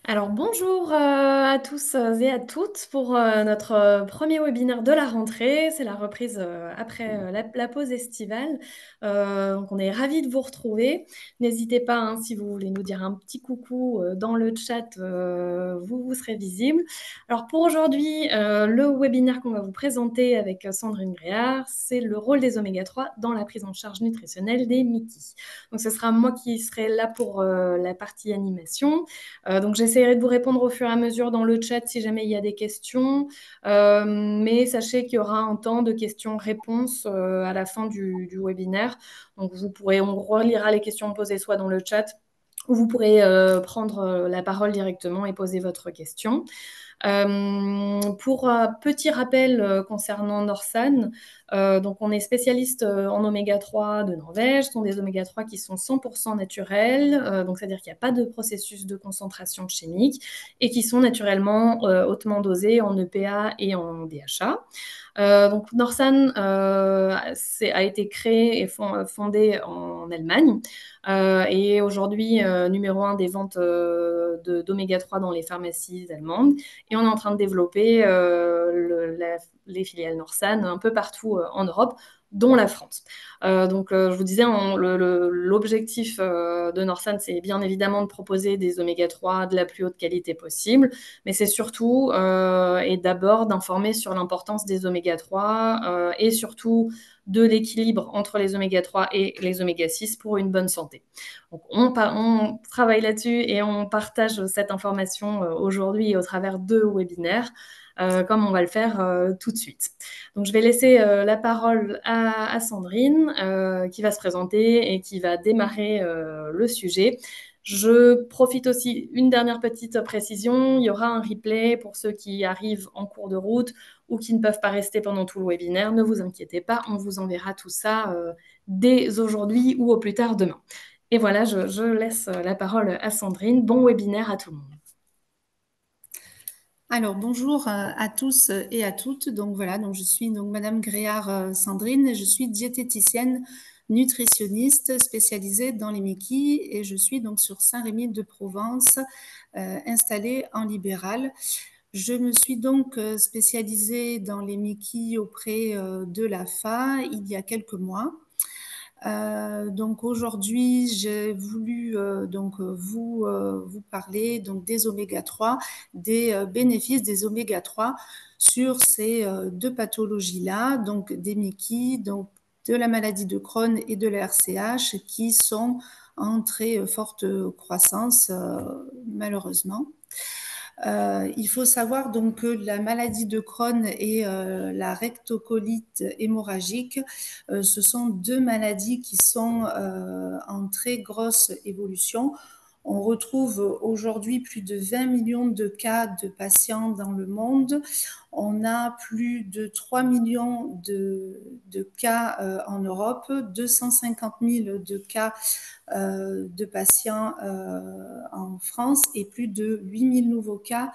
Alors bonjour à tous et à toutes pour notre premier webinaire de la rentrée. C'est la reprise après la pause estivale. Donc on est ravis de vous retrouver. N'hésitez pas, hein, si vous voulez nous dire un petit coucou dans le chat, vous serez visible. Alors pour aujourd'hui, le webinaire qu'on va vous présenter avec Sandrine Gréard, c'est le rôle des oméga 3 dans la prise en charge nutritionnelle des MICI. Donc ce sera moi qui serai là pour la partie animation. Donc j'essaierai de vous répondre au fur et à mesure dans le chat si jamais il y a des questions. Mais sachez qu'il y aura un temps de questions-réponses à la fin du webinaire. Donc on relira les questions posées soit dans le chat ou vous pourrez prendre la parole directement et poser votre question. Pour un petit rappel concernant Norsan, donc on est spécialiste en oméga 3 de Norvège. Ce sont des oméga 3 qui sont 100% naturels, donc c'est-à-dire qu'il n'y a pas de processus de concentration chimique et qui sont naturellement hautement dosés en EPA et en DHA. Donc Norsan a été créé et fondé en Allemagne et aujourd'hui numéro 1 des ventes d'oméga 3 dans les pharmacies allemandes. Et on est en train de développer les filiales Norsan un peu partout en Europe, dont la France. Donc, je vous disais, l'objectif de Norsan, c'est bien évidemment de proposer des oméga 3 de la plus haute qualité possible, mais c'est surtout et d'abord d'informer sur l'importance des oméga 3 et surtout de l'équilibre entre les oméga 3 et les oméga 6 pour une bonne santé. Donc, on travaille là-dessus et on partage cette information aujourd'hui au travers de webinaires, comme on va le faire tout de suite. Donc, je vais laisser la parole à Sandrine, qui va se présenter et qui va démarrer le sujet. Je profite aussi, une dernière petite précision, il y aura un replay pour ceux qui arrivent en cours de route ou qui ne peuvent pas rester pendant tout le webinaire. Ne vous inquiétez pas, on vous enverra tout ça dès aujourd'hui ou au plus tard demain. Et voilà, je laisse la parole à Sandrine. Bon webinaire à tout le monde. Alors bonjour à tous et à toutes. Donc voilà, donc je suis donc Madame Gréard Sandrine, je suis diététicienne nutritionniste spécialisée dans les MICI et je suis donc sur Saint-Rémy-de-Provence, installée en libéral. Je me suis donc spécialisée dans les MICI auprès de l'AFA il y a quelques mois. Donc aujourd'hui, j'ai voulu vous parler donc des oméga 3, des bénéfices des oméga 3 sur ces deux pathologies-là, donc des MICI, donc de la maladie de Crohn et de la RCH, qui sont en très forte croissance, malheureusement. Il faut savoir donc que la maladie de Crohn et la rectocolite hémorragique, ce sont deux maladies qui sont en très grosse évolution. On retrouve aujourd'hui plus de 20 millions de cas de patients dans le monde. On a plus de 3 millions de cas en Europe, 250 000 de cas de patients en France et plus de 8 000 nouveaux cas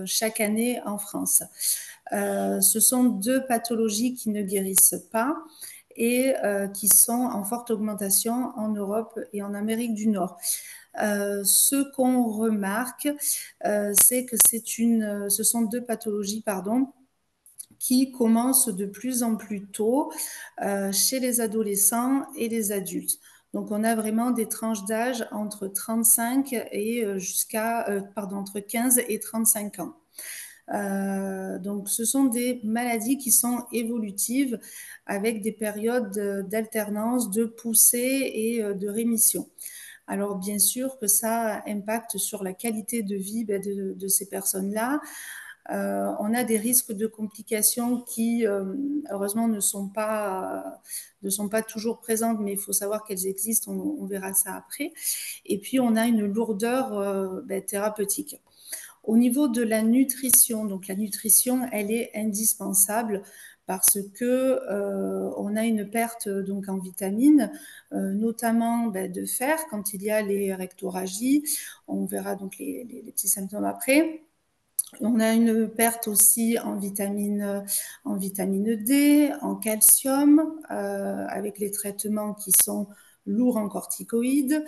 chaque année en France. Ce sont deux pathologies qui ne guérissent pas et qui sont en forte augmentation en Europe et en Amérique du Nord. Ce qu'on remarque, c'est que ce sont deux pathologies, qui commencent de plus en plus tôt chez les adolescents et les adultes. Donc, on a vraiment des tranches d'âge entre 35 et entre 15 et 35 ans. Donc, ce sont des maladies qui sont évolutives avec des périodes d'alternance, de poussée et de rémission. Alors, bien sûr que ça impacte sur la qualité de vie de ces personnes-là. On a des risques de complications qui, heureusement, ne sont pas toujours présentes, mais il faut savoir qu'elles existent, on verra ça après. Et puis, on a une lourdeur thérapeutique. Au niveau de la nutrition, donc la nutrition, elle est indispensable parce que on a une perte donc en vitamines, notamment de fer quand il y a les rectorragies. On verra donc les petits symptômes après. On a une perte aussi en vitamine D, en calcium, avec les traitements qui sont lourd en corticoïdes.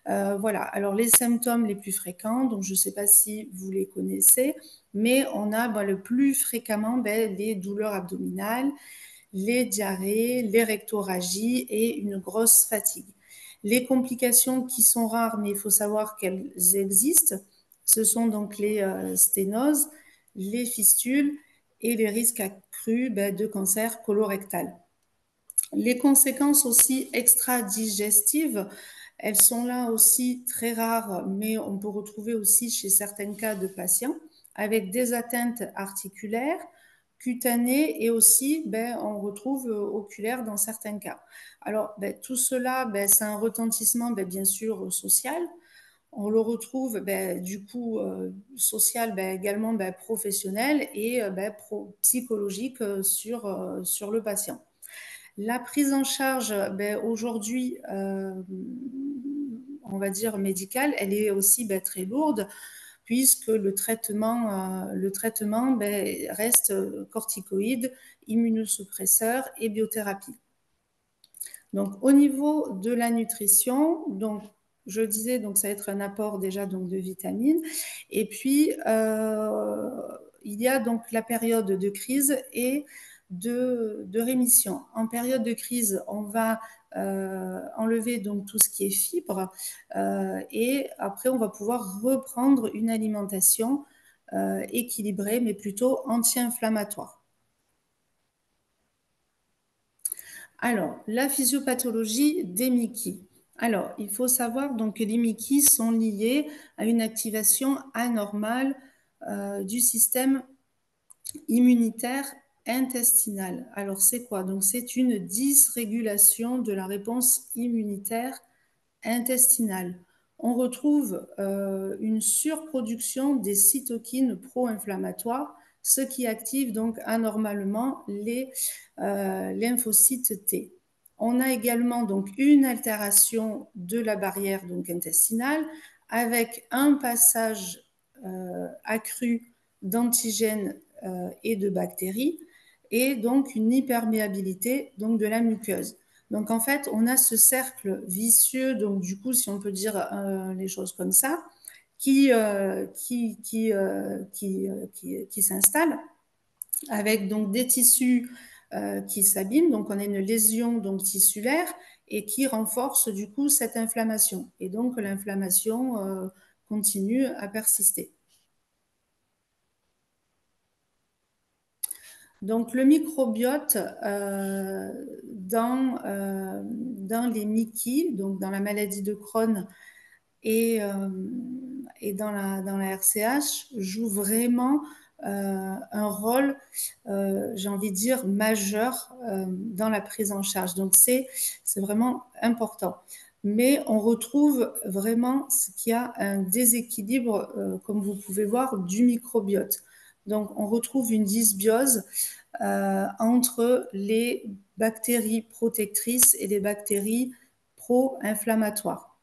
Voilà, alors les symptômes les plus fréquents, donc je ne sais pas si vous les connaissez, mais on a le plus fréquemment les douleurs abdominales, les diarrhées, les rectorragies et une grosse fatigue. Les complications qui sont rares, mais il faut savoir qu'elles existent, ce sont donc les sténoses, les fistules et les risques accrus de cancer colorectal. Les conséquences aussi extra-digestives, elles sont là aussi très rares, mais on peut retrouver aussi chez certains cas de patients avec des atteintes articulaires, cutanées et aussi on retrouve oculaires dans certains cas. Alors tout cela, c'est un retentissement bien sûr social. On le retrouve du coup social également professionnel et psychologique sur le patient. La prise en charge, aujourd'hui, on va dire médicale, elle est aussi très lourde puisque le traitement reste corticoïde, immunosuppresseur et biothérapie. Donc, au niveau de la nutrition, donc, je disais, donc, ça va être un apport déjà donc, de vitamines. Et puis, il y a donc la période de crise et de rémission. En période de crise, on va enlever donc tout ce qui est fibres et après, on va pouvoir reprendre une alimentation équilibrée, mais plutôt anti-inflammatoire. Alors, la physiopathologie des Mickey. Alors, il faut savoir donc, que les Mickey sont liés à une activation anormale du système immunitaire intestinal. Alors, c'est quoi? Donc, c'est une dysrégulation de la réponse immunitaire intestinale. On retrouve une surproduction des cytokines pro-inflammatoires, ce qui active donc anormalement les lymphocytes T. On a également donc une altération de la barrière donc intestinale avec un passage accru d'antigènes et de bactéries et donc une hyperméabilité donc de la muqueuse. Donc en fait, on a ce cercle vicieux, donc du coup, si on peut dire les choses comme ça, qui s'installe avec donc des tissus qui s'abîment. Donc on a une lésion donc tissulaire et qui renforce du coup cette inflammation. Et donc l'inflammation continue à persister. Donc le microbiote dans les Mickey, donc dans la maladie de Crohn et dans la RCH, joue vraiment un rôle, j'ai envie de dire, majeur dans la prise en charge. Donc c'est vraiment important. Mais on retrouve vraiment qu'il y a un déséquilibre, comme vous pouvez voir, du microbiote. Donc on retrouve une dysbiose entre les bactéries protectrices et les bactéries pro-inflammatoires.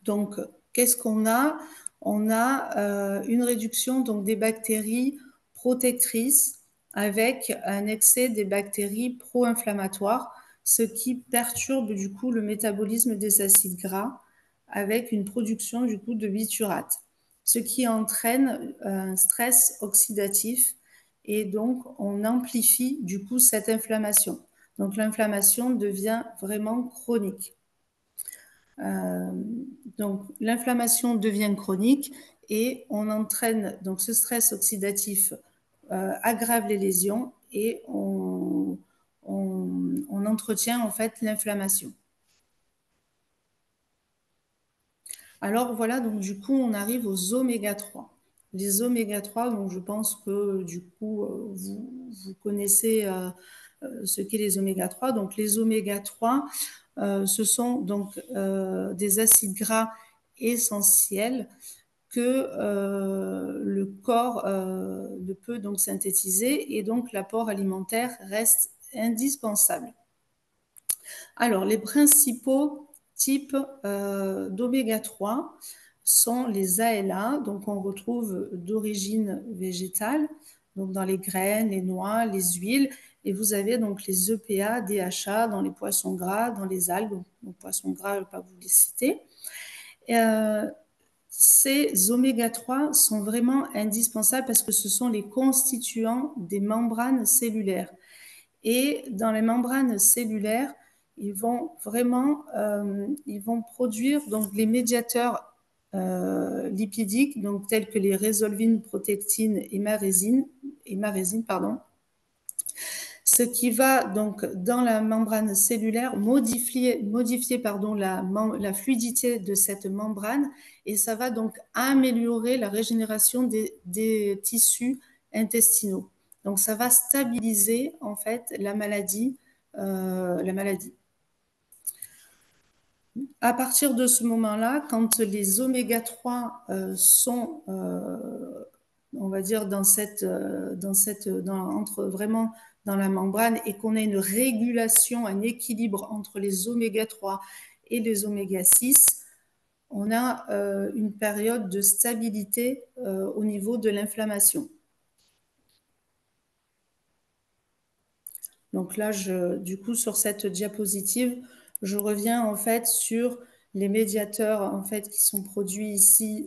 Donc, qu'est-ce qu'on a? On a une réduction donc, des bactéries protectrices avec un excès des bactéries pro-inflammatoires, ce qui perturbe du coup le métabolisme des acides gras avec une production du coup de biturate, ce qui entraîne un stress oxydatif et donc on amplifie du coup cette inflammation. Donc l'inflammation devient vraiment chronique. Donc l'inflammation devient chronique et on entraîne donc ce stress oxydatif aggrave les lésions et on entretient en fait l'inflammation. Alors voilà, donc du coup on arrive aux oméga 3. Les oméga 3, donc je pense que du coup vous connaissez ce qu'est les oméga 3. Donc les oméga 3, ce sont donc des acides gras essentiels que le corps ne peut donc synthétiser et donc l'apport alimentaire reste indispensable. Alors les principaux types d'oméga 3 sont les ALA, donc on retrouve d'origine végétale, donc dans les graines, les noix, les huiles, Et vous avez donc les EPA, DHA dans les poissons gras, dans les algues. Donc poissons gras, je ne vais pas vous les citer. Ces oméga 3 sont vraiment indispensables parce que ce sont les constituants des membranes cellulaires. Et dans les membranes cellulaires, ils vont produire donc les médiateurs lipidiques, donc tels que les résolvines, protectines et marésine, ce qui va donc dans la membrane cellulaire modifier la fluidité de cette membrane, et ça va donc améliorer la régénération des tissus intestinaux. Donc ça va stabiliser en fait la maladie. À partir de ce moment-là, quand les oméga 3 sont, on va dire, entre vraiment dans la membrane, et qu'on a une régulation, un équilibre entre les oméga 3 et les oméga 6, on a une période de stabilité au niveau de l'inflammation. Donc là, du coup, sur cette diapositive, je reviens en fait sur les médiateurs en fait qui sont produits ici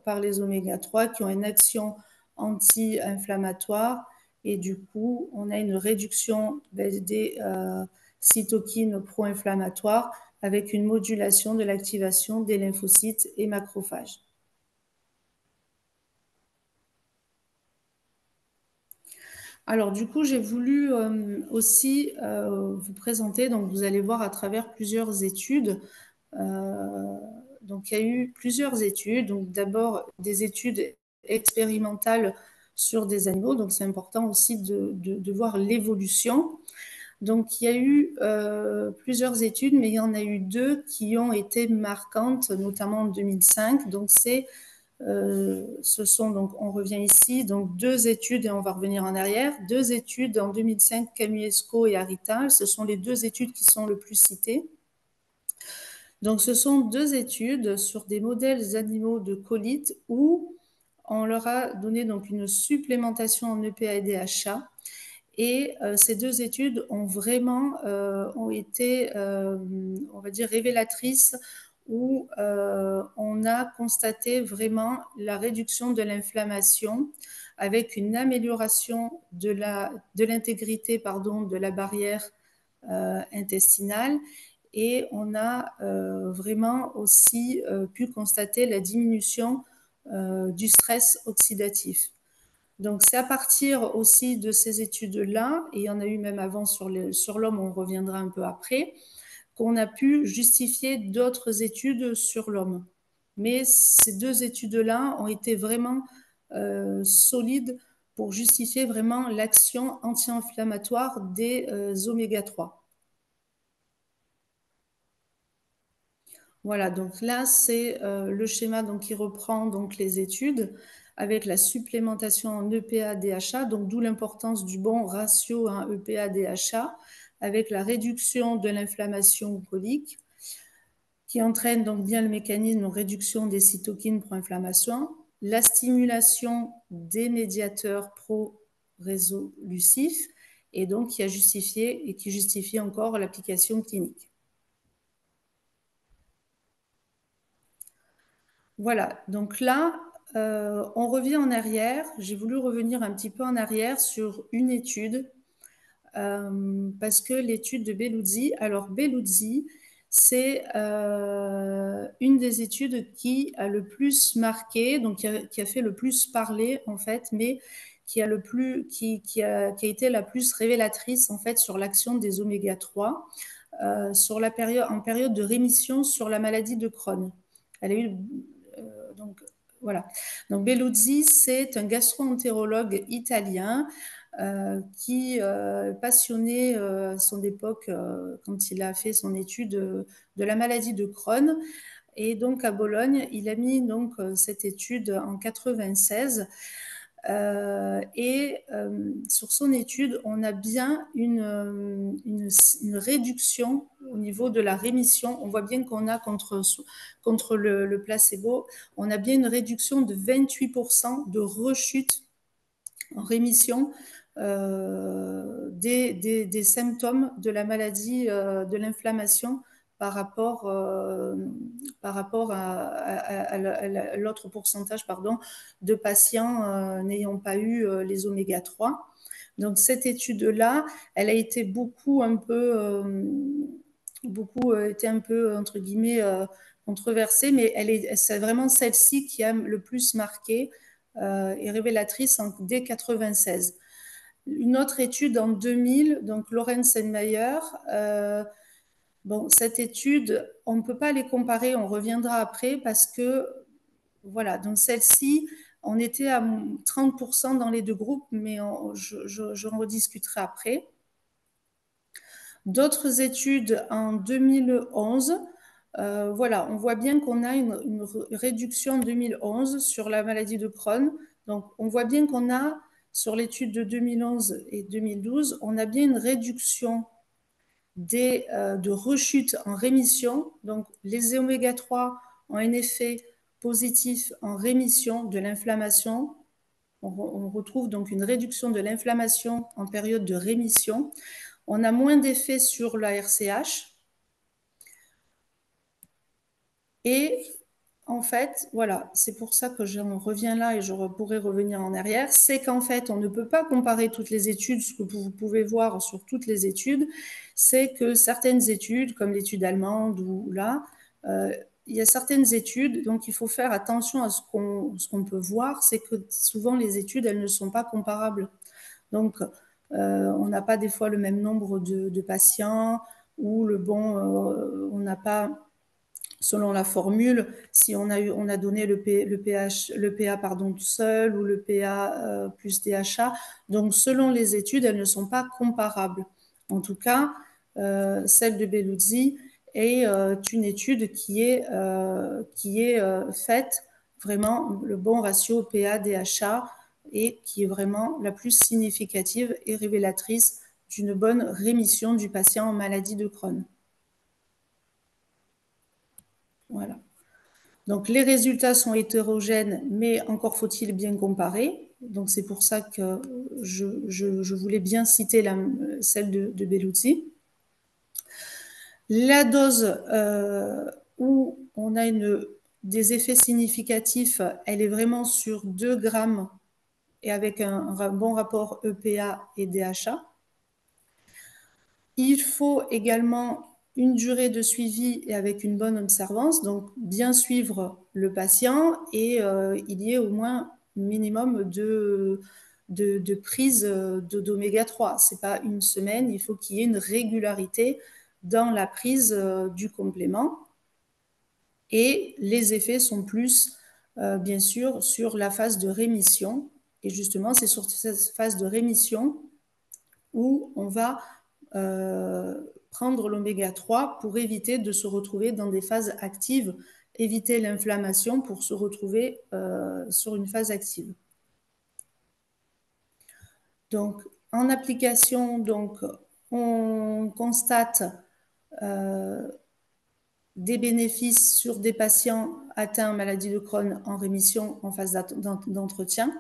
par les oméga 3, qui ont une action anti-inflammatoire, et du coup, on a une réduction des cytokines pro-inflammatoires avec une modulation de l'activation des lymphocytes et macrophages. Alors du coup, j'ai voulu aussi vous présenter, donc vous allez voir à travers plusieurs études. Donc il y a eu plusieurs études, donc d'abord des études expérimentales sur des animaux, donc c'est important aussi de voir l'évolution. Donc il y a eu plusieurs études, mais il y en a eu deux qui ont été marquantes, notamment en 2005. Donc ce sont donc, on revient ici, donc deux études, et on va revenir en arrière, deux études en 2005, Camuesco et Arita, ce sont les deux études qui sont le plus citées. Donc ce sont deux études sur des modèles animaux de colite où on leur a donné donc une supplémentation en EPA et DHA. Et ces deux études ont vraiment ont été, on va dire, révélatrices, où on a constaté vraiment la réduction de l'inflammation avec une amélioration de l'intégrité de la barrière intestinale. Et on a vraiment aussi pu constater la diminution du stress oxydatif. Donc c'est à partir aussi de ces études-là, et il y en a eu même avant sur l'homme, on reviendra un peu après, qu'on a pu justifier d'autres études sur l'homme. Mais ces deux études-là ont été vraiment solides pour justifier vraiment l'action anti-inflammatoire des oméga 3. Voilà, donc là, c'est le schéma donc, qui reprend donc, les études avec la supplémentation en EPA-DHA, donc d'où l'importance du bon ratio EPA-DHA, avec la réduction de l'inflammation colique, qui entraîne donc bien le mécanisme de réduction des cytokines pro-inflammation, la stimulation des médiateurs pro-résolutifs, et donc qui a justifié et qui justifie encore l'application clinique. Voilà, donc là, on revient en arrière. J'ai voulu revenir un petit peu en arrière sur une étude, parce que l'étude de Belluzzi, alors Belluzzi, c'est une des études qui a le plus marqué, donc qui a fait le plus parler en fait, mais qui a été la plus révélatrice en fait sur l'action des oméga 3 en période de rémission sur la maladie de Crohn. Elle a eu donc voilà. Donc Belluzzi, c'est un gastro-entérologue italien qui passionné à son époque quand il a fait son étude de la maladie de Crohn. Et donc à Bologne, il a mis donc cette étude en 96. Sur son étude, on a bien une réduction au niveau de la rémission. On voit bien qu'on a contre le placebo, on a bien une réduction de 28% de rechute en rémission des symptômes de la maladie de l'inflammation par rapport à l'autre pourcentage de patients n'ayant pas eu les oméga 3. Donc cette étude-là, elle a été beaucoup été un peu entre guillemets controversée, mais c'est vraiment celle-ci qui a le plus marqué et révélatrice dès 96. Une autre étude en 2000, donc Lorenz Senmayer, bon, cette étude, on ne peut pas les comparer, on reviendra après parce que, voilà, donc celle-ci, on était à 30% dans les deux groupes, mais j'en rediscuterai après. D'autres études en 2011, voilà, on voit bien qu'on a une réduction en 2011 sur la maladie de Crohn. Donc, on voit bien qu'on a, sur l'étude de 2011 et 2012, on a bien une réduction de rechute en rémission. Donc, les oméga 3 ont un effet positif en rémission de l'inflammation. On retrouve donc une réduction de l'inflammation en période de rémission. On a moins d'effet sur la RCH. Et en fait, voilà, c'est pour ça que j'en reviens là et je pourrais revenir en arrière, c'est qu'en fait, on ne peut pas comparer toutes les études, ce que vous pouvez voir sur toutes les études, c'est que certaines études, comme l'étude allemande ou là, il y a certaines études, donc il faut faire attention à ce qu'on peut voir, c'est que souvent les études, elles ne sont pas comparables. Donc, on n'a pas des fois le même nombre de patients ou on n'a pas, selon la formule, si on a donné le PA tout seul ou le PA plus DHA. Donc, selon les études, elles ne sont pas comparables. En tout cas, celle de Belluzzi est une étude qui est faite vraiment le bon ratio PA-DHA et qui est vraiment la plus significative et révélatrice d'une bonne rémission du patient en maladie de Crohn. Voilà. Donc les résultats sont hétérogènes, mais encore faut-il bien comparer. Donc c'est pour ça que je voulais bien citer celle de Belluzzi. La dose où on a des effets significatifs, elle est vraiment sur 2 grammes et avec un bon rapport EPA et DHA. Il faut également une durée de suivi et avec une bonne observance, donc bien suivre le patient et il y ait au moins un minimum de prise d'oméga 3. Ce n'est pas une semaine, il faut qu'il y ait une régularité dans la prise du complément. Et les effets sont plus, bien sûr, sur la phase de rémission. Et justement, c'est sur cette phase de rémission où on va prendre l'oméga 3 pour éviter de se retrouver dans des phases actives, éviter l'inflammation pour se retrouver sur une phase active. Donc, en application, donc, on constate des bénéfices sur des patients atteints maladie de Crohn en rémission en phase d'entretien.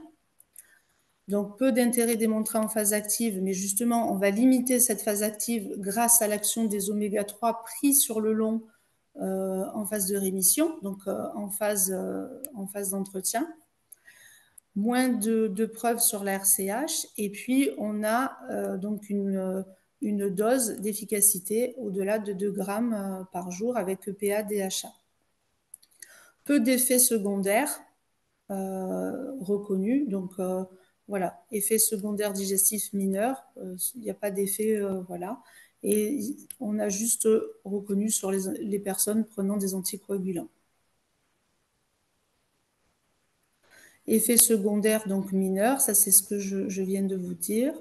Donc, peu d'intérêt démontré en phase active, mais justement, on va limiter cette phase active grâce à l'action des oméga 3 pris sur le long en phase de rémission, donc en phase d'entretien. Moins de preuves sur la RCH, et puis on a donc une dose d'efficacité au-delà de 2 grammes par jour avec EPA-DHA. Peu d'effets secondaires reconnus, donc voilà, effets secondaires digestifs mineurs, il n'y a pas d'effet, voilà. Et on a juste reconnu sur les personnes prenant des anticoagulants. Effets secondaires donc mineurs, ça c'est ce que je viens de vous dire.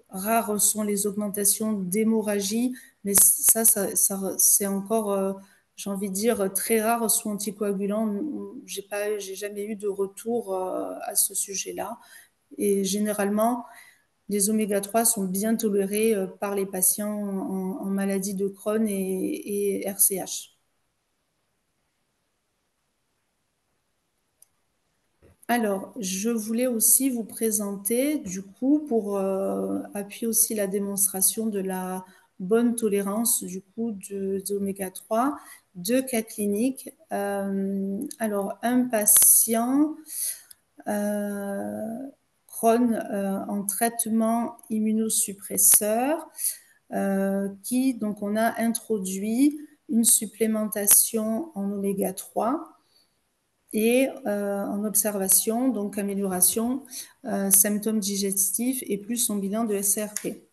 Rares sont les augmentations d'hémorragie, mais ça c'est encore, j'ai envie de dire, très rare sous anticoagulants. J'ai jamais eu de retour à ce sujet-là. Et généralement, les oméga 3 sont bien tolérés par les patients en maladie de Crohn et RCH. Alors, je voulais aussi vous présenter, du coup, pour appuyer aussi la démonstration de la bonne tolérance, du coup, d'oméga 3, deux cas cliniques. Alors, un patient Crohn en traitement immunosuppresseur qui, donc, on a introduit une supplémentation en oméga 3 et en observation, donc amélioration, symptômes digestifs et plus son bilan de SRP.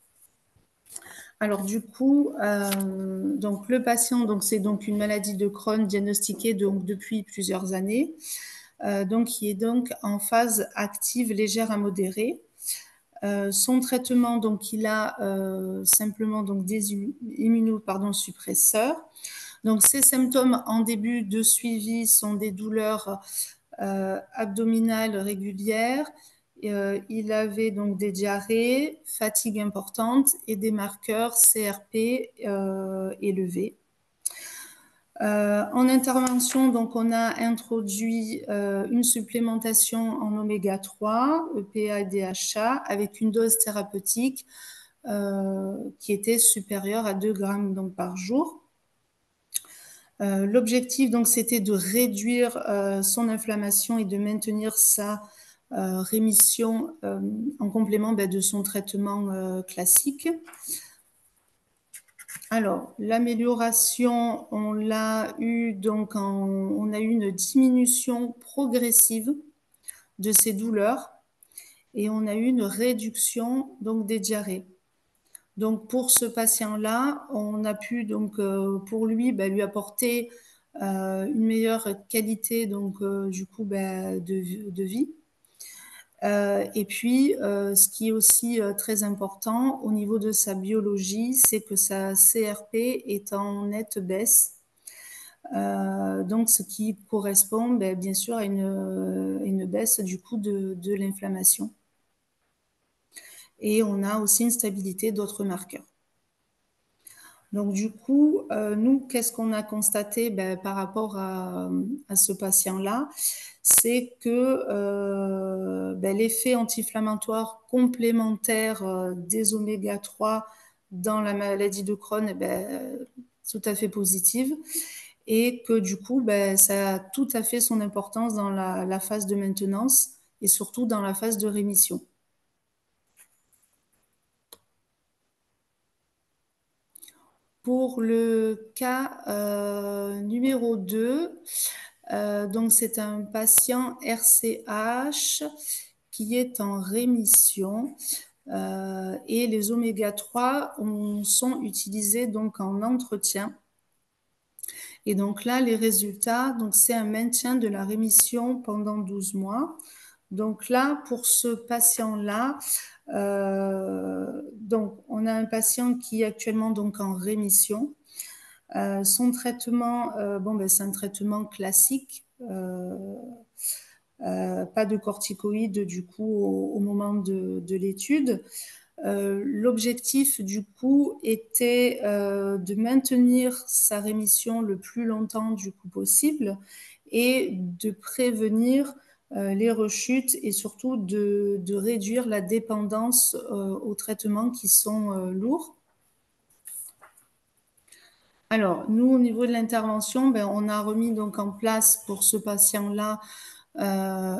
Alors du coup, donc le patient, donc c'est donc une maladie de Crohn diagnostiquée donc depuis plusieurs années, donc qui est donc en phase active légère à modérée. Son traitement, donc il a simplement donc des immunosuppresseurs. Donc ces symptômes en début de suivi sont des douleurs abdominales régulières. Il avait donc des diarrhées, fatigue importante et des marqueurs CRP élevés. En intervention, donc, on a introduit une supplémentation en oméga 3, EPA et DHA, avec une dose thérapeutique qui était supérieure à 2 grammes donc, par jour. L'objectif, donc, c'était de réduire son inflammation et de maintenir sa rémission en complément de son traitement classique. Alors, l'amélioration, on l'a eu donc on a eu une diminution progressive de ces douleurs et on a eu une réduction donc des diarrhées. Donc pour ce patient-là, on a pu donc pour lui lui apporter une meilleure qualité donc du coup de vie. Et puis, ce qui est aussi très important au niveau de sa biologie, c'est que sa CRP est en nette baisse. Donc, ce qui correspond bien sûr à une baisse du coup de l'inflammation. Et on a aussi une stabilité d'autres marqueurs. Donc du coup, nous, qu'est-ce qu'on a constaté par rapport à ce patient-là? C'est que l'effet anti-inflammatoire complémentaire des oméga 3 dans la maladie de Crohn est tout à fait positive et que du coup, ça a tout à fait son importance dans la phase de maintenance et surtout dans la phase de rémission. Pour le cas numéro 2, donc c'est un patient RCH qui est en rémission et les oméga 3 sont utilisés donc en entretien. Et donc là, les résultats, donc c'est un maintien de la rémission pendant 12 mois. Donc là, pour ce patient-là, donc on a un patient qui est actuellement donc en rémission. Son traitement, c'est un traitement classique, pas de corticoïdes du coup au moment de l'étude. L'objectif du coup était de maintenir sa rémission le plus longtemps du coup possible et de prévenir les rechutes et surtout de réduire la dépendance aux traitements qui sont lourds. Alors, nous, au niveau de l'intervention, on a remis donc en place pour ce patient-là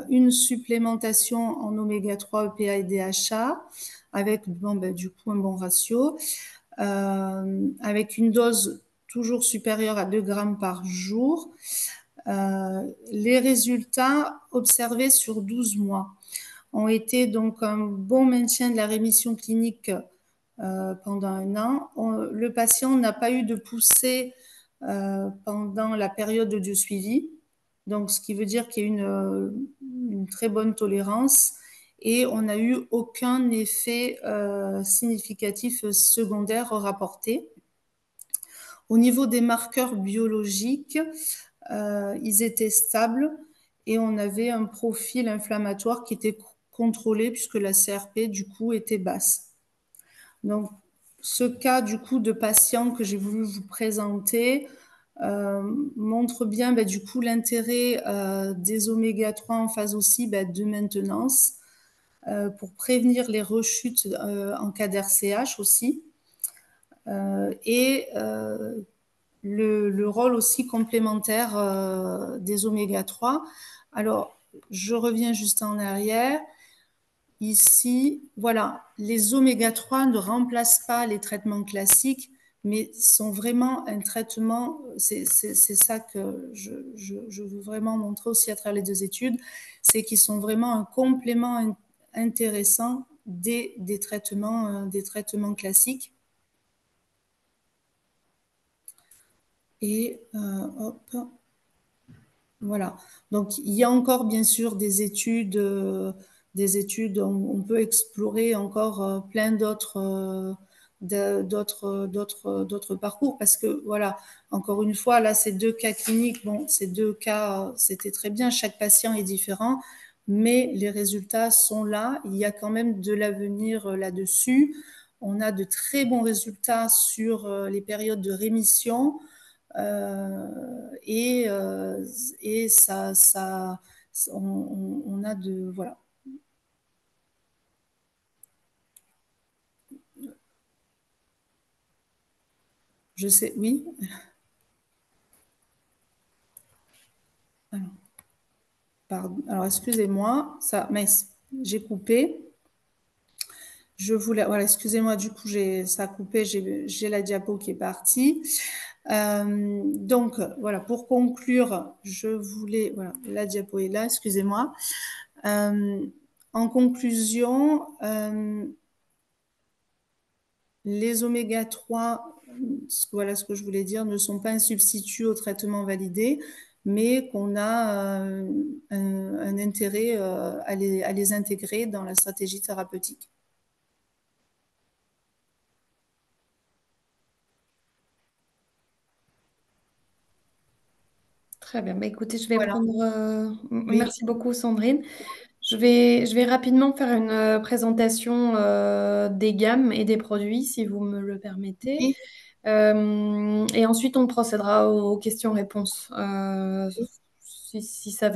une supplémentation en oméga 3, EPA et DHA avec du coup un bon ratio, avec une dose toujours supérieure à 2 grammes par jour. Les résultats observés sur 12 mois ont été donc un bon maintien de la rémission clinique pendant un an. Le patient n'a pas eu de poussée pendant la période de suivi, donc ce qui veut dire qu'il y a une très bonne tolérance et on n'a eu aucun effet significatif secondaire rapporté. Au niveau des marqueurs biologiques, ils étaient stables et on avait un profil inflammatoire qui était contrôlé puisque la CRP du coup était basse. Donc, ce cas du coup de patient que j'ai voulu vous présenter, montre bien du coup l'intérêt des oméga 3 en phase aussi de maintenance pour prévenir les rechutes en cas d'RCH aussi. Et le rôle aussi complémentaire des oméga 3. Alors, je reviens juste en arrière. Ici, voilà, les oméga 3 ne remplacent pas les traitements classiques, mais sont vraiment un traitement, c'est ça que je veux vraiment montrer aussi à travers les deux études, c'est qu'ils sont vraiment un complément intéressant des traitements classiques. Et hop, voilà. Donc, il y a encore bien sûr des études, on peut explorer encore plein d'autres parcours parce que, voilà, encore une fois, là, ces deux cas cliniques, bon, ces deux cas, c'était très bien, chaque patient est différent, mais les résultats sont là. Il y a quand même de l'avenir là-dessus. On a de très bons résultats sur les périodes de rémission. Et ça on a de voilà. Je sais, oui. Alors, pardon. Alors excusez-moi, ça, mais j'ai coupé. Je voulais, voilà, excusez-moi, du coup, ça a coupé, j'ai la diapo qui est partie. Donc, voilà, pour conclure, je voulais, voilà, la diapo est là, excusez-moi. En conclusion, les oméga 3, voilà ce que je voulais dire, ne sont pas un substitut au traitement validé, mais qu'on a un intérêt à les intégrer dans la stratégie thérapeutique. Très bien. Bah, écoutez, je vais Voilà. prendre. Oui. Merci beaucoup, Sandrine. Je vais rapidement faire une présentation des gammes et des produits, si vous me le permettez. Oui. Et ensuite, on procédera aux questions-réponses, si ça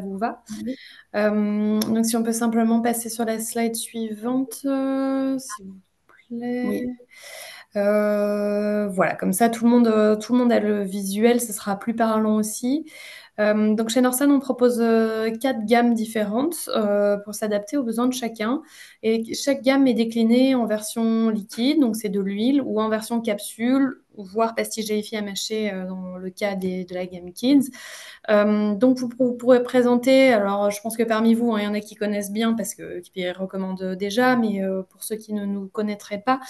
vous va. Oui. Donc, si on peut simplement passer sur la slide suivante, s'il vous plaît. Oui. Voilà, comme ça, tout le monde a le visuel, ce sera plus parlant aussi. Donc chez Norsan, on propose 4 gammes différentes pour s'adapter aux besoins de chacun. Et chaque gamme est déclinée en version liquide, donc c'est de l'huile, ou en version capsule, voire pastille gélifiée à mâcher dans le cas de la gamme Kids. Donc vous pourrez présenter, alors je pense que parmi vous, hein, il y en a qui connaissent bien parce qu'ils recommandent déjà, mais pour ceux qui ne nous connaîtraient pas,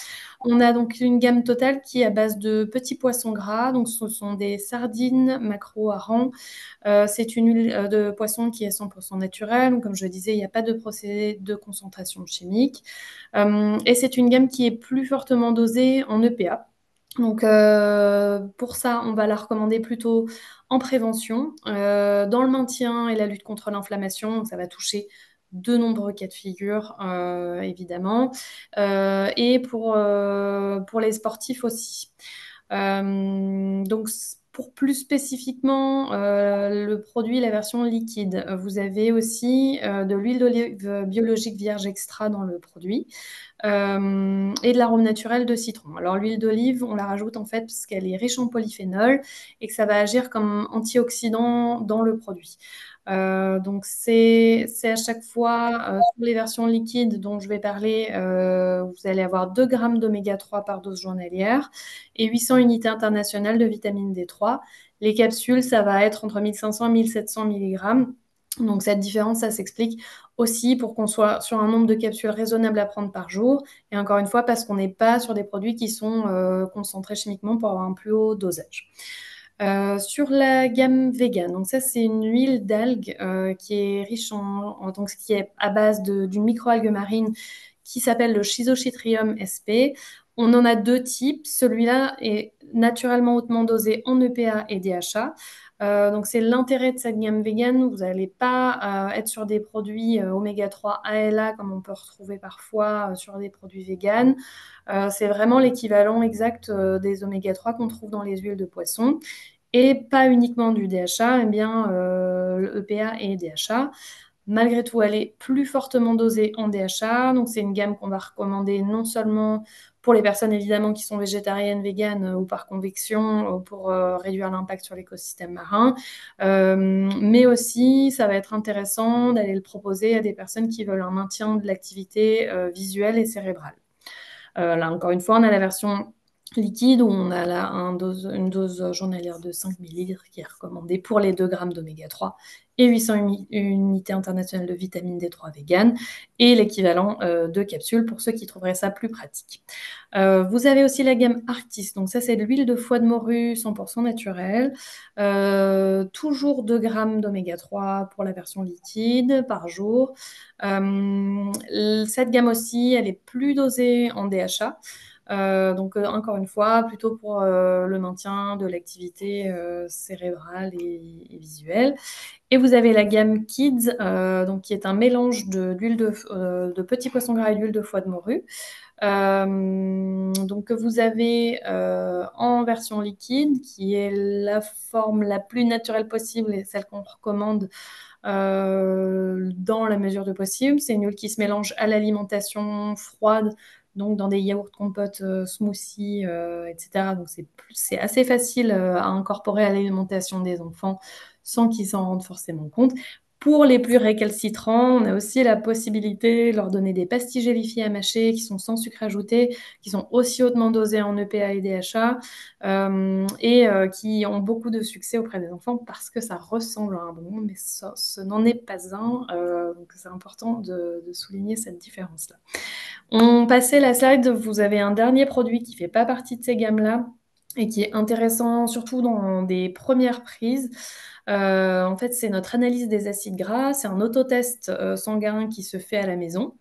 on a donc une gamme totale qui est à base de petits poissons gras, donc ce sont des sardines, maquereaux, harengs. C'est une huile de poisson qui est 100% naturelle, donc comme je le disais, il n'y a pas de procédé de concentration chimique. Et c'est une gamme qui est plus fortement dosée en EPA. Donc pour ça, on va la recommander plutôt en prévention, dans le maintien et la lutte contre l'inflammation. Ça va toucher de nombreux cas de figure, évidemment, et pour les sportifs aussi. Donc pour plus spécifiquement le produit, la version liquide, vous avez aussi de l'huile d'olive biologique vierge extra dans le produit et de l'arôme naturel de citron. Alors l'huile d'olive, on la rajoute en fait parce qu'elle est riche en polyphénol et que ça va agir comme antioxydant dans le produit. Donc c'est à chaque fois sur les versions liquides dont je vais parler, vous allez avoir 2 grammes d'oméga 3 par dose journalière et 800 unités internationales de vitamine D3. Les capsules, ça va être entre 1500 et 1700 mg. Donc cette différence, ça s'explique aussi pour qu'on soit sur un nombre de capsules raisonnable à prendre par jour. Et encore une fois, parce qu'on n'est pas sur des produits qui sont concentrés chimiquement pour avoir un plus haut dosage. Sur la gamme vegan, donc ça c'est une huile d'algue qui est riche donc qui est à base d'une microalgue marine qui s'appelle le Schizochytrium sp. On en a 2 types. Celui-là est naturellement hautement dosé en EPA et DHA. Donc c'est l'intérêt de cette gamme vegan. Vous n'allez pas être sur des produits oméga 3 ALA comme on peut retrouver parfois sur des produits vegan. C'est vraiment l'équivalent exact des oméga 3 qu'on trouve dans les huiles de poisson. et pas uniquement du DHA, eh bien, le EPA et DHA. Malgré tout, elle est plus fortement dosée en DHA. Donc, c'est une gamme qu'on va recommander non seulement pour les personnes évidemment qui sont végétariennes, véganes ou par conviction pour réduire l'impact sur l'écosystème marin. Mais aussi, ça va être intéressant d'aller le proposer à des personnes qui veulent un maintien de l'activité visuelle et cérébrale. Là, encore une fois, on a la version liquide où on a là une dose journalière de 5 millilitres qui est recommandée pour les 2 grammes d'oméga 3 et 800 unités internationales de vitamine D3 vegan et l'équivalent de capsules pour ceux qui trouveraient ça plus pratique. Vous avez aussi la gamme Arctis, donc ça c'est de l'huile de foie de morue 100% naturelle, toujours 2 grammes d'oméga 3 pour la version liquide par jour. Cette gamme aussi, elle est plus dosée en DHA. Donc encore une fois, plutôt pour le maintien de l'activité cérébrale et visuelle. Et vous avez la gamme Kids, donc qui est un mélange de petits poissons gras et d'huile de foie de morue. Donc vous avez en version liquide, qui est la forme la plus naturelle possible et celle qu'on recommande dans la mesure de possible. C'est une huile qui se mélange à l'alimentation froide, donc dans des yaourts, compotes, smoothies, etc. Donc c'est assez facile à incorporer à l'alimentation des enfants sans qu'ils s'en rendent forcément compte. Pour les plus récalcitrants, on a aussi la possibilité de leur donner des pastilles gélifiées à mâcher qui sont sans sucre ajouté, qui sont aussi hautement dosées en EPA et DHA et qui ont beaucoup de succès auprès des enfants parce que ça ressemble à un bonbon, mais ce n'en est pas un. Donc c'est important de souligner cette différence-là. On passait la slide, vous avez un dernier produit qui ne fait pas partie de ces gammes-là et qui est intéressant surtout dans des premières prises. En fait, c'est notre analyse des acides gras. C'est un autotest sanguin qui se fait à la maison.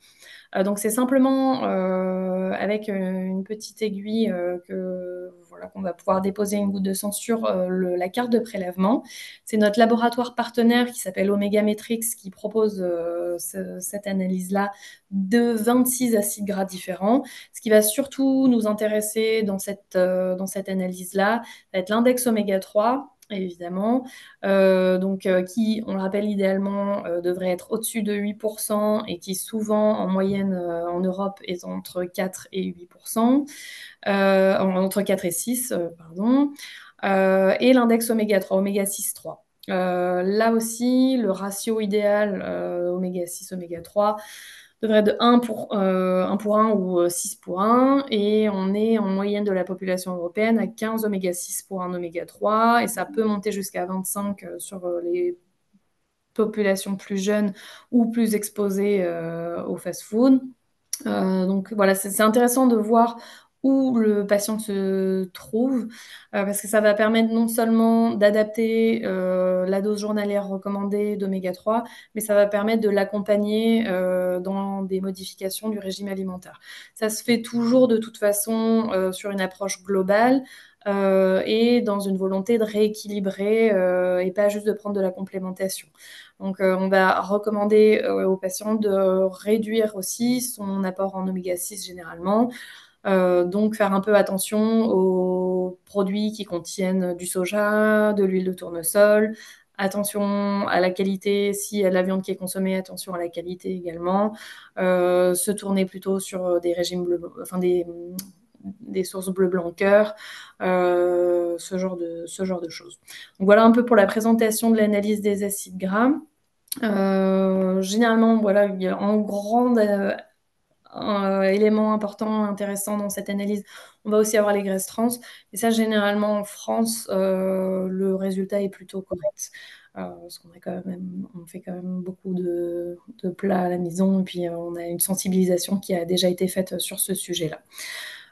Donc, c'est simplement avec une petite aiguille qu'on va pouvoir déposer une goutte de sang sur la carte de prélèvement. C'est notre laboratoire partenaire qui s'appelle Omega Metrix qui propose cette analyse-là de 26 acides gras différents. Ce qui va surtout nous intéresser dans cette analyse-là, va être l'index oméga 3, évidemment, qui, on le rappelle, idéalement devrait être au-dessus de 8% et qui souvent, en moyenne en Europe, est entre 4 et 8%, entre 4 et 6, pardon, et l'index oméga 3, oméga 6, 3. Là aussi, le ratio idéal oméga 6, oméga 3 devrait être de 1 pour 1 ou 6 pour 1, et on est en moyenne de la population européenne à 15 oméga 6 pour 1 oméga 3, et ça peut monter jusqu'à 25 sur les populations plus jeunes ou plus exposées au fast-food. Donc voilà, c'est intéressant de voir où le patient se trouve, parce que ça va permettre non seulement d'adapter la dose journalière recommandée d'oméga 3, mais ça va permettre de l'accompagner dans des modifications du régime alimentaire. Ça se fait toujours de toute façon sur une approche globale et dans une volonté de rééquilibrer et pas juste de prendre de la complémentation. Donc, on va recommander aux patients de réduire aussi son apport en oméga 6 généralement. Donc, faire un peu attention aux produits qui contiennent du soja, de l'huile de tournesol. Attention à la qualité, si la viande qui est consommée, attention à la qualité également. Se tourner plutôt sur des régimes bleus, enfin des sources bleu blanc cœur, ce genre de choses. Donc voilà un peu pour la présentation de l'analyse des acides gras. Généralement, voilà, il y a en grand élément important, intéressant dans cette analyse, on va aussi avoir les graisses trans. Et ça, généralement, en France, le résultat est plutôt correct. Parce qu'on on fait quand même beaucoup de plats à la maison, et puis on a une sensibilisation qui a déjà été faite sur ce sujet-là.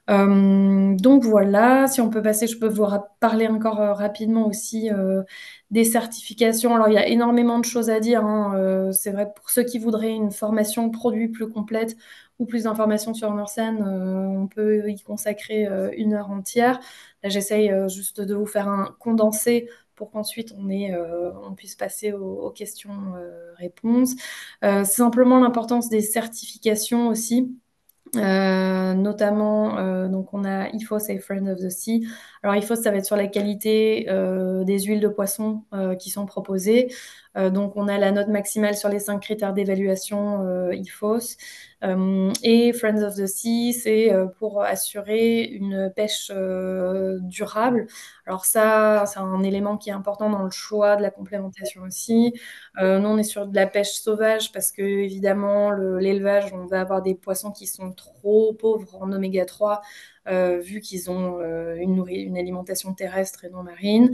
Donc voilà, si on peut passer, je peux vous parler encore rapidement aussi des certifications. Alors il y a énormément de choses à dire, hein. C'est vrai pour ceux qui voudraient une formation produit plus complète ou plus d'informations sur Norsan, on peut y consacrer 1 heure entière. Là, j'essaye juste de vous faire un condensé pour qu'ensuite on puisse passer aux questions-réponses. Simplement l'importance des certifications aussi. Notamment, donc on a IFOS et Friend of the Sea. Alors IFOS, ça va être sur la qualité des huiles de poisson qui sont proposées. Donc on a la note maximale sur les 5 critères d'évaluation IFOS. Et Friends of the Sea, c'est pour assurer une pêche durable. Alors ça, c'est un élément qui est important dans le choix de la complémentation aussi. Nous, on est sur de la pêche sauvage parce que, évidemment, l'élevage, on va avoir des poissons qui sont trop pauvres en oméga 3, vu qu'ils ont une alimentation terrestre et non marine.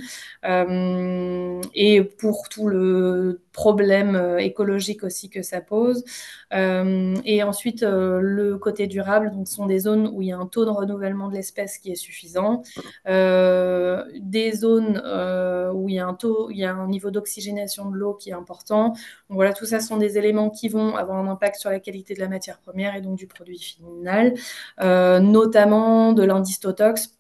Et pour tout le problème écologique aussi que ça pose. Et ensuite, le côté durable, donc, ce sont des zones où il y a un taux de renouvellement de l'espèce qui est suffisant. Des zones où il y a un niveau d'oxygénation de l'eau qui est important. Donc voilà, tout ça sont des éléments qui vont avoir un impact sur la qualité de la matière première et donc du produit final, notamment de l'indice Totox.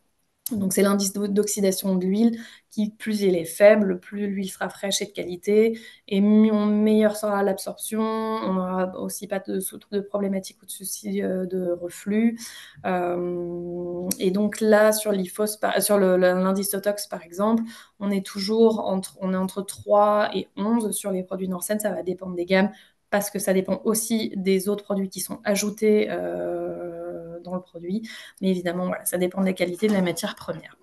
Donc c'est l'indice d'oxydation de l'huile qui, plus il est faible, plus l'huile sera fraîche et de qualité, et meilleure sera l'absorption. On n'aura aussi pas de problématiques ou de soucis de reflux. Et donc là, sur l'IFOS, sur l'indice Totox par exemple, on est toujours entre 3 et 11 sur les produits Norsen. Ça va dépendre des gammes parce que ça dépend aussi des autres produits qui sont ajoutés dans le produit. Mais évidemment, voilà, ça dépend de la qualité de la matière première.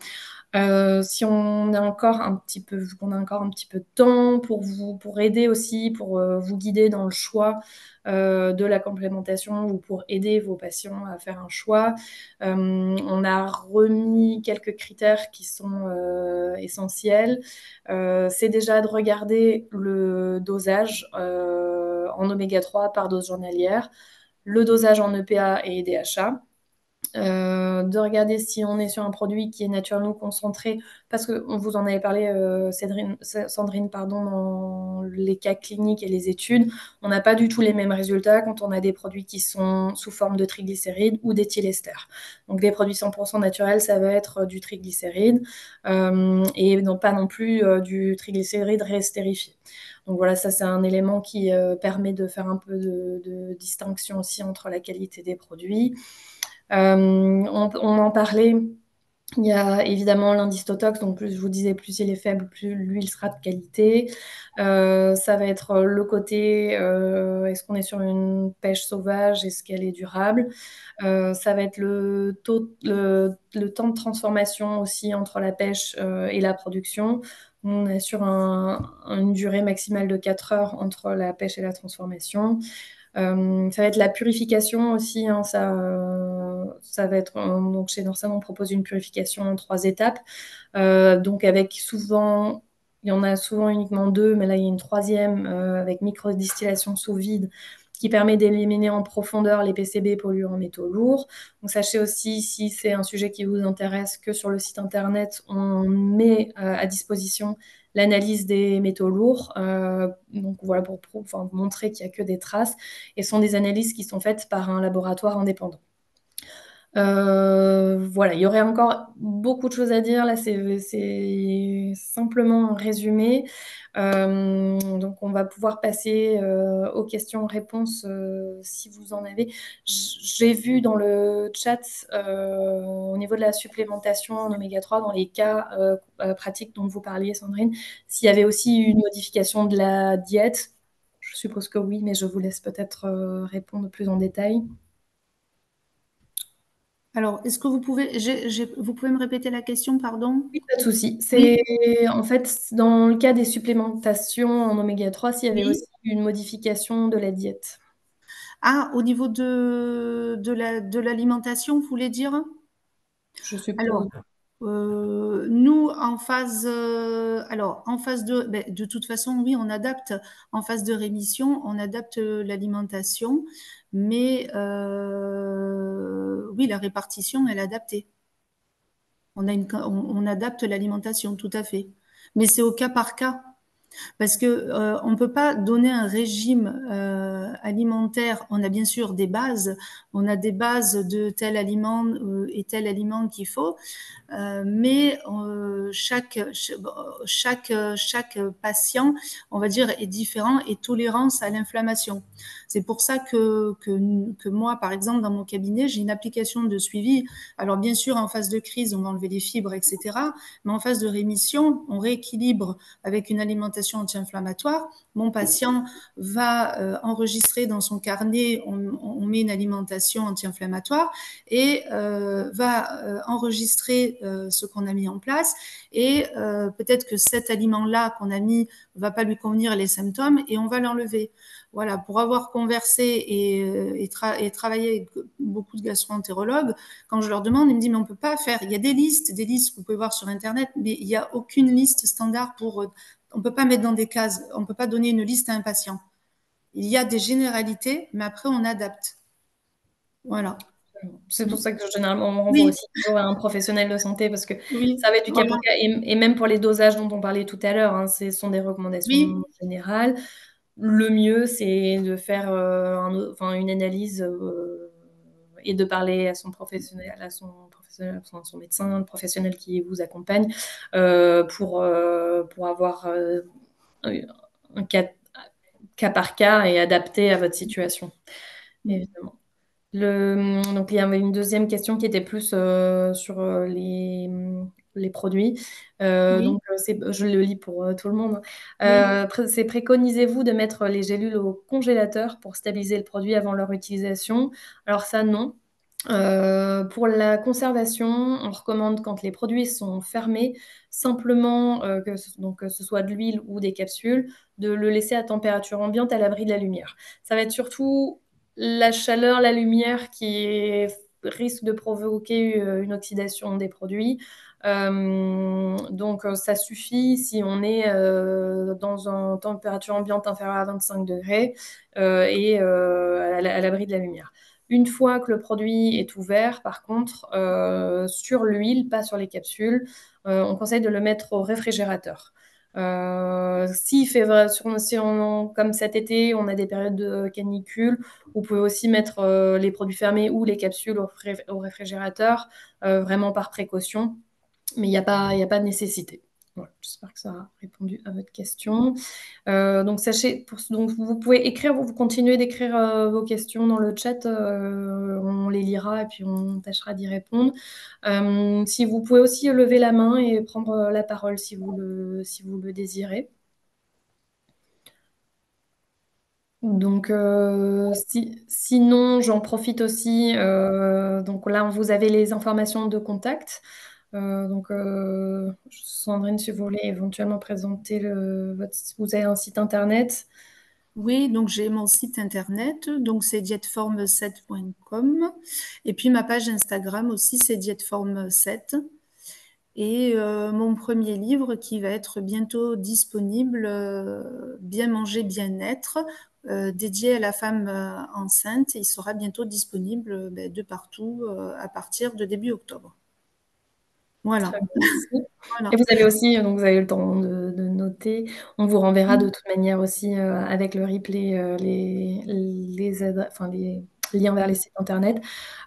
Si on a encore un petit peu, vu qu'on a encore un petit peu de temps pour aider aussi, pour vous guider dans le choix de la complémentation ou pour aider vos patients à faire un choix, on a remis quelques critères qui sont essentiels. C'est déjà de regarder le dosage en oméga 3 par dose journalière, le dosage en EPA et DHA. De regarder si on est sur un produit qui est naturellement concentré, parce que vous en avez parlé, Sandrine, pardon, dans les cas cliniques et les études, on n'a pas du tout les mêmes résultats quand on a des produits qui sont sous forme de triglycérides ou d'éthylester. Donc des produits 100% naturels, ça va être du triglycéride et non, pas non plus du triglycéride réestérifié. Donc voilà, ça c'est un élément qui permet de faire un peu de distinction aussi entre la qualité des produits. On en parlait, il y a évidemment l'indice Totox, donc plus je vous disais, plus il est faible, plus l'huile sera de qualité. Ça va être le côté, est-ce qu'on est sur une pêche sauvage, est-ce qu'elle est durable? Ça va être le temps de transformation aussi entre la pêche et la production. On est sur une durée maximale de 4 heures entre la pêche et la transformation. Ça va être la purification aussi, hein, ça va être donc chez Norsan on propose une purification en 3 étapes, donc avec souvent, il y en a souvent uniquement 2, mais là il y a une troisième avec microdistillation sous vide qui permet d'éliminer en profondeur les PCB polluants métaux lourds. Donc sachez aussi, si c'est un sujet qui vous intéresse, que sur le site internet on met à disposition l'analyse des métaux lourds, donc voilà pour montrer qu'il n'y a que des traces, et ce sont des analyses qui sont faites par un laboratoire indépendant. Voilà, il y aurait encore beaucoup de choses à dire. Là, c'est simplement un résumé. Donc, on va pouvoir passer aux questions-réponses si vous en avez. J'ai vu dans le chat, au niveau de la supplémentation en oméga 3, dans les cas pratiques dont vous parliez, Sandrine, s'il y avait aussi une modification de la diète. Je suppose que oui, mais je vous laisse peut-être répondre plus en détail. Alors, est-ce que vous pouvez, vous pouvez me répéter la question, pardon? Oui, pas de souci. Oui, C'est en fait dans le cas des supplémentations en oméga 3, s'il y avait oui. aussi une modification de la diète. Ah, au niveau de l'alimentation, vous voulez dire? Je suppose. Alors, nous, en phase de toute façon, oui, on adapte. En phase de rémission, on adapte l'alimentation, mais oui, la répartition, elle est adaptée. On adapte l'alimentation, tout à fait. Mais c'est au cas par cas. Parce que on ne peut pas donner un régime alimentaire. On a bien sûr des bases, on a des bases de tel aliment et tel aliment qu'il faut, mais chaque patient, on va dire, est différent et tolérance à l'inflammation. C'est pour ça que moi, par exemple, dans mon cabinet, j'ai une application de suivi. Alors bien sûr, en phase de crise, on va enlever les fibres, etc. Mais en phase de rémission, on rééquilibre avec une alimentation anti-inflammatoire. Mon patient va enregistrer dans son carnet, on met une alimentation anti-inflammatoire et va enregistrer ce qu'on a mis en place et peut-être que cet aliment-là qu'on a mis va pas lui convenir les symptômes et on va l'enlever. Voilà, pour avoir conversé et travaillé avec beaucoup de gastro-entérologues, quand je leur demande, ils me disent mais on peut pas faire. Il y a des listes que vous pouvez voir sur internet, mais il n'y a aucune liste standard pour. On peut pas mettre dans des cases. On peut pas donner une liste à un patient. Il y a des généralités, mais après on adapte. Voilà. C'est pour ça que généralement on renvoie Oui, aussi toujours à un professionnel de santé parce que oui, ça va être du cas voilà. par cas. Et même pour les dosages dont on parlait tout à l'heure, hein, ce sont des recommandations Oui, générales. Le mieux, c'est de faire enfin, une analyse et de parler à son professionnel, son médecin, le professionnel qui vous accompagne pour avoir un cas par cas et adapté à votre situation, évidemment. Donc, il y avait une deuxième question qui était plus sur les produits. oui. Donc, je le lis pour tout le monde. Oui, C'est préconisez-vous de mettre les gélules au congélateur pour stabiliser le produit avant leur utilisation? Alors ça, non. Pour la conservation, on recommande quand les produits sont fermés, simplement donc, que ce soit de l'huile ou des capsules, de le laisser à température ambiante à l'abri de la lumière. Ça va être surtout la chaleur, la lumière risque de provoquer une oxydation des produits. Donc, ça suffit si on est dans une température ambiante inférieure à 25 degrés et à l'abri de la lumière. Une fois que le produit est ouvert, par contre, sur l'huile, pas sur les capsules, on conseille de le mettre au réfrigérateur. S'il fait, comme cet été, on a des périodes de canicule, vous pouvez aussi mettre les produits fermés ou les capsules au réfrigérateur, vraiment par précaution, mais il y a pas de nécessité. Voilà, j'espère que ça a répondu à votre question. Donc, donc vous pouvez écrire, vous continuez d'écrire vos questions dans le chat, on les lira et puis on tâchera d'y répondre. Si vous pouvez aussi lever la main et prendre la parole si vous le désirez. Donc, sinon, j'en profite aussi. Donc là, vous avez les informations de contact. Donc, Sandrine, si vous voulez éventuellement présenter vous avez un site internet. oui, donc j'ai mon site internet, donc c'est dietforme7.com. Et puis ma page Instagram aussi, c'est dietforme7. Et mon premier livre qui va être bientôt disponible, Bien manger, bien être, dédié à la femme enceinte. Il sera bientôt disponible de partout à partir de début octobre. Très Voilà, bien, merci. Et voilà. vous avez aussi, donc vous avez eu le temps de noter, on vous renverra de Mm. toute manière aussi avec le replay enfin, les liens vers les sites internet.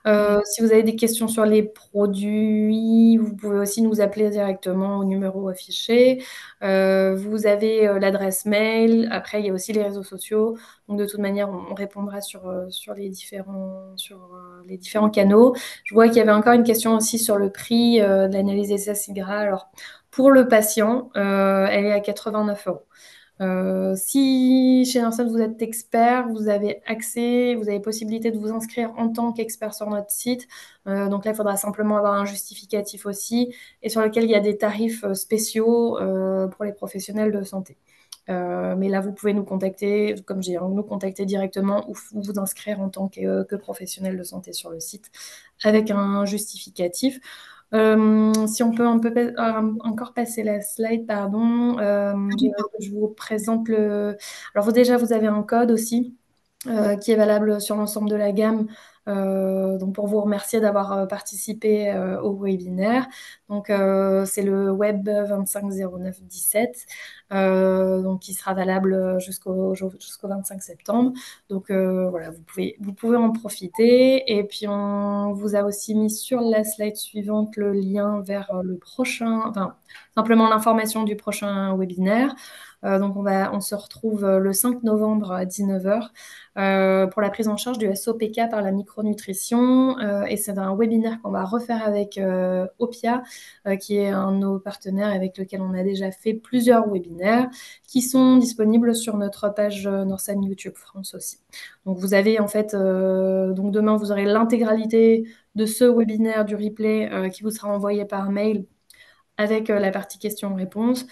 Oui. Si vous avez des questions sur les produits, vous pouvez aussi nous appeler directement au numéro affiché. Vous avez l'adresse mail. Après, il y a aussi les réseaux sociaux. Donc, de toute manière, on répondra sur les différents canaux. Je vois qu'il y avait encore une question aussi sur le prix de l'analyse des acides gras. Alors, pour le patient, elle est à 89 euros. Si chez Norcel vous êtes expert, vous avez accès, vous avez possibilité de vous inscrire en tant qu'expert sur notre site. Donc là, il faudra simplement avoir un justificatif aussi et sur lequel il y a des tarifs spéciaux pour les professionnels de santé. Mais là, vous pouvez nous contacter, comme j'ai dit, nous contacter directement ou vous inscrire en tant que professionnel de santé sur le site avec un justificatif. Si on peut encore passer la slide, pardon. J'aimerais que je vous présente Alors déjà, vous avez un code aussi qui est valable sur l'ensemble de la gamme Donc pour vous remercier d'avoir participé au webinaire. Donc c'est le Web 250917, donc qui sera valable jusqu'au 25 septembre. Donc voilà, vous pouvez en profiter. Et puis on vous a aussi mis sur la slide suivante le lien vers le prochain, enfin simplement l'information du prochain webinaire. Donc on se retrouve le 5 novembre à 19 h pour la prise en charge du SOPK par la micronutrition. Et c'est un webinaire qu'on va refaire avec Opia, qui est un de nos partenaires avec lequel on a déjà fait plusieurs webinaires qui sont disponibles sur notre page Norsan YouTube France aussi. Donc vous avez en fait, donc demain vous aurez l'intégralité de ce webinaire, du replay qui vous sera envoyé par mail avec la partie questions-réponses.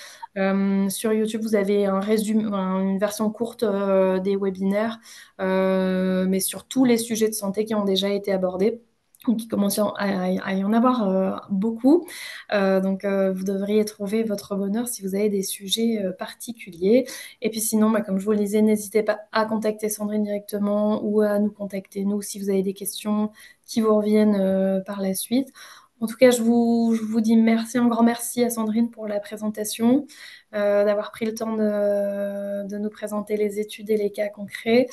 Sur YouTube, vous avez un résumé, une version courte des webinaires, mais sur tous les sujets de santé qui ont déjà été abordés. Donc, il commence à y en avoir beaucoup. Donc, vous devriez trouver votre bonheur si vous avez des sujets particuliers. Et puis sinon, comme je vous le disais, n'hésitez pas à contacter Sandrine directement ou à nous contacter, nous, si vous avez des questions qui vous reviennent par la suite. En tout cas, je vous dis merci, un grand merci à Sandrine pour la présentation, d'avoir pris le temps de nous présenter les études et les cas concrets.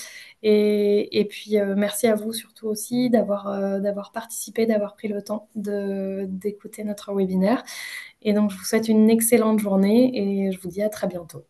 Et puis, merci à vous surtout aussi d'avoir participé, d'avoir pris le temps d'écouter notre webinaire. Et donc, je vous souhaite une excellente journée et je vous dis à très bientôt.